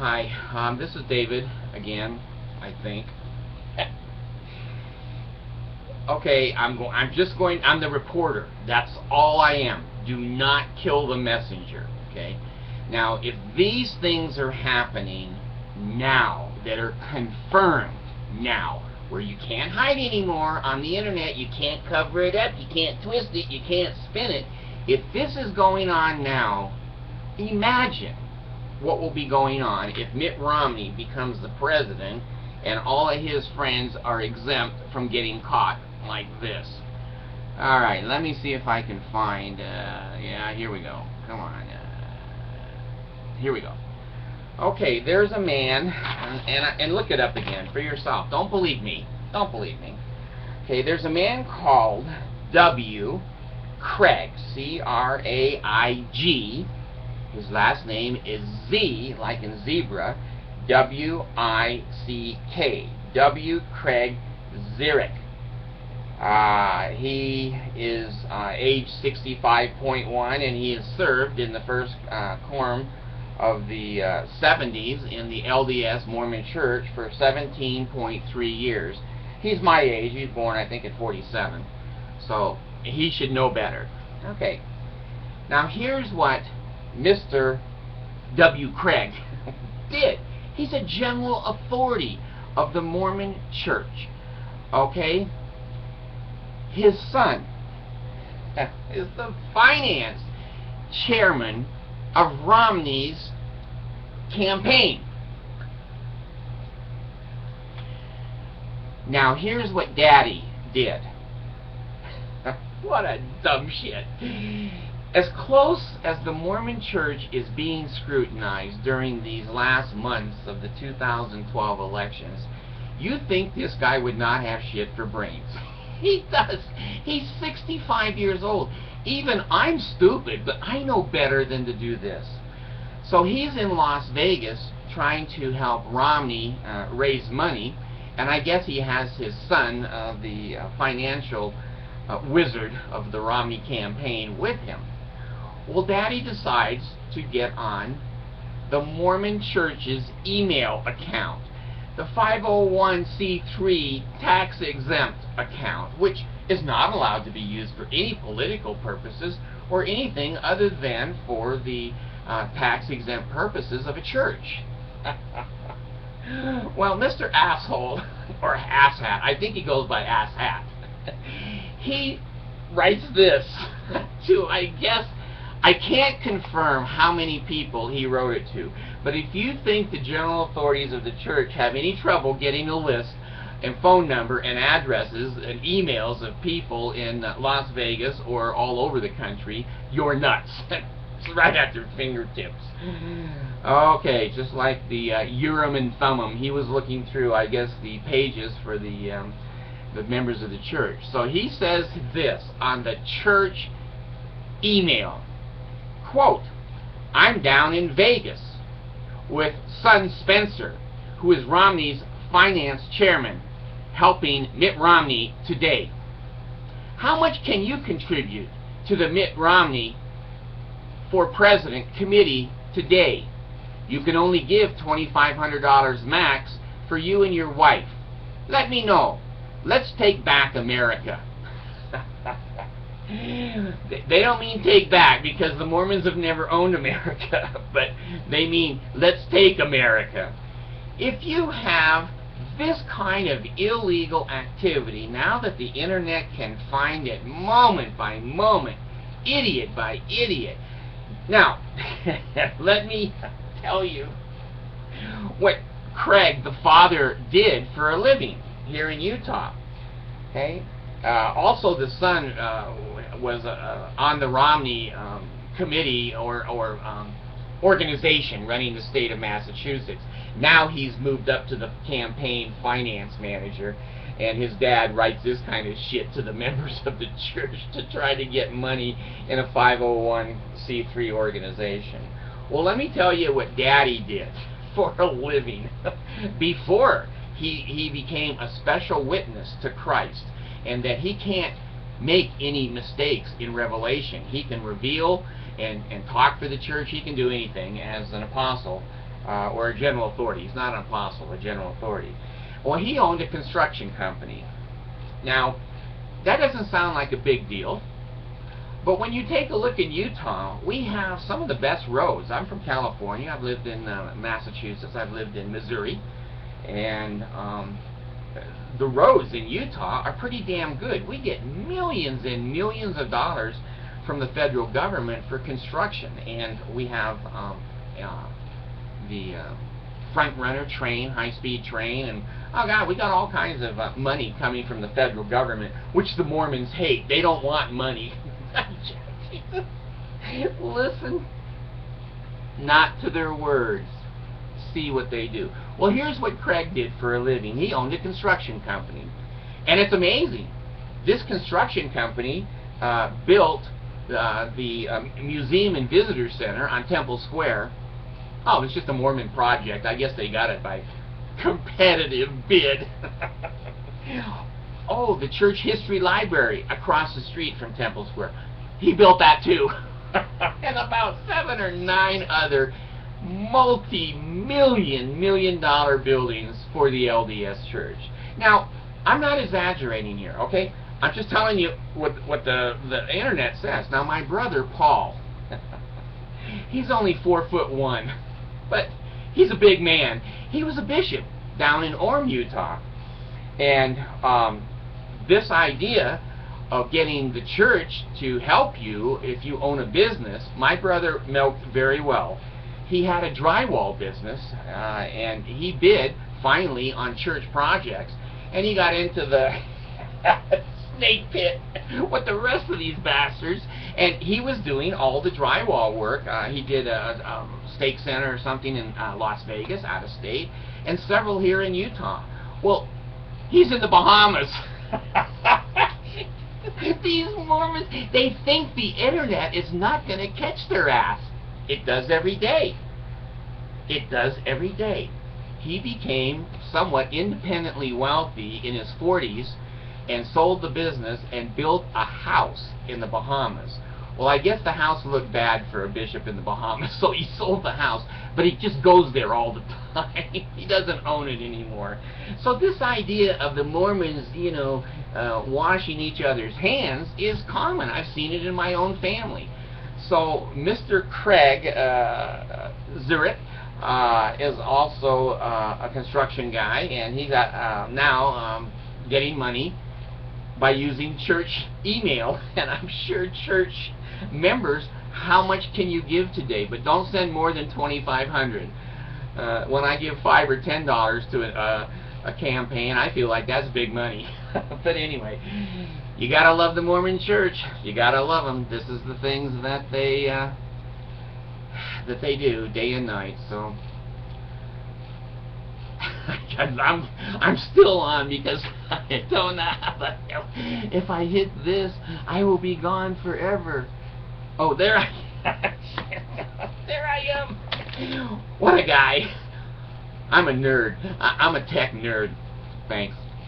Hi, this is David again, I think. Okay, I'm the reporter. That's all I am. Do not kill the messenger, okay? Now, if these things are happening now, that are confirmed now, where you can't hide anymore on the internet, you can't cover it up, you can't twist it, you can't spin it. If this is going on now, imagine what will be going on if Mitt Romney becomes the president and all of his friends are exempt from getting caught like this. Alright, let me see if I can find, yeah, here we go. Come on. Here we go. Okay, there's a man, and look it up again for yourself. Don't believe me. Don't believe me. Okay, there's a man called W. Craig, C-R-A-I-G. His last name is Z, like in zebra, W-I-C-K. W. Craig Zwick. He is age 65.1, and he has served in the first quorum of the 70s in the LDS Mormon Church for 17.3 years. He's my age. He was born, I think, at 47. So he should know better. Okay. Now here's what Mr. W. Craig did. He's a general authority of the Mormon Church. Okay? His son is the finance chairman of Romney's campaign. Now here's what Daddy did. What a dumb shit. As close as the Mormon Church is being scrutinized during these last months of the 2012 elections, you think this guy would not have shit for brains. He does. He's 65 years old. Even I'm stupid, but I know better than to do this. So he's in Las Vegas trying to help Romney raise money, and I guess he has his son, the financial wizard of the Romney campaign, with him. Well, Daddy decides to get on the Mormon Church's email account, the 501c3 tax-exempt account, which is not allowed to be used for any political purposes or anything other than for the tax-exempt purposes of a church. Well, Mr. Asshole, or Asshat, I think he goes by Asshat, he writes this to, I guess, I can't confirm how many people he wrote it to, but if you think the general authorities of the church have any trouble getting a list and phone number and addresses and emails of people in Las Vegas or all over the country, you're nuts. It's right at their fingertips. Okay, just like the Urim and Thummim, he was looking through, I guess, the pages for the members of the church. So he says this on the church email. Quote, I'm down in Vegas with son Spencer, who is Romney's finance chairman, helping Mitt Romney today. How much can you contribute to the Mitt Romney for President Committee today? You can only give $2,500 max for you and your wife. Let me know. Let's take back America. They don't mean take back, because the Mormons have never owned America, but they mean let's take America. If you have this kind of illegal activity, now that the internet can find it moment by moment, idiot by idiot. Now, let me tell you what Craig, the father, did for a living here in Utah. Okay? Also, the son was on the Romney committee or organization running the state of Massachusetts. Now he's moved up to the campaign finance manager, and his dad writes this kind of shit to the members of the church to try to get money in a 501c3 organization. Well, let me tell you what Daddy did for a living before he became a special witness to Christ, and that he can't make any mistakes in revelation. He can reveal and talk for the church. He can do anything as an apostle. or a general authority. He's not an apostle, a general authority. Well, he owned a construction company. Now, that doesn't sound like a big deal, but when you take a look in Utah, we have some of the best roads. I'm from California. I've lived in Massachusetts. I've lived in Missouri. And the roads in Utah are pretty damn good. We get millions and millions of dollars from the federal government for construction. And we have the front runner train, high-speed train, and oh God, we got all kinds of money coming from the federal government, which the Mormons hate. They don't want money. Listen not to their words. See what they do. Well, here's what Craig did for a living. He owned a construction company. And it's amazing. This construction company built the Museum and Visitor Center on Temple Square. Oh, it was just a Mormon project. I guess they got it by competitive bid. Oh, the church history library across the street from Temple Square. He built that too. And about 7 or 9 other multi-million dollar buildings for the LDS Church. Now, I'm not exaggerating here, okay? I'm just telling you what the internet says. Now, my brother Paul, he's only 4'1", but he's a big man. He was a bishop down in Orem, Utah. And this idea of getting the church to help you if you own a business, my brother milked very well. He had a drywall business, and he bid finally on church projects, and he got into the snake pit with the rest of these bastards, and he was doing all the drywall work. He did a stake center or something in Las Vegas, out of state, and several here in Utah. Well, he's in the Bahamas. These Mormons, they think the internet is not going to catch their ass. It does every day. It does every day. He became somewhat independently wealthy in his 40s and sold the business and built a house in the Bahamas. Well, I guess the house looked bad for a bishop in the Bahamas, so he sold the house, but he just goes there all the time. He doesn't own it anymore. So this idea of the Mormons, you know, washing each other's hands is common. I've seen it in my own family. So Mr. Craig Zwick is also a construction guy, and he's now getting money by using church email. And I'm sure church members, how much can you give today? But don't send more than $2,500. When I give $5 or $10 to a campaign, I feel like that's big money. But anyway, you gotta love the Mormon Church. You gotta love them. This is the things that they do day and night. So I'm still on because I don't know how the hell. If I hit this, I will be gone forever. Oh, there I am. What a guy. I'm a nerd. I'm a tech nerd. Thanks.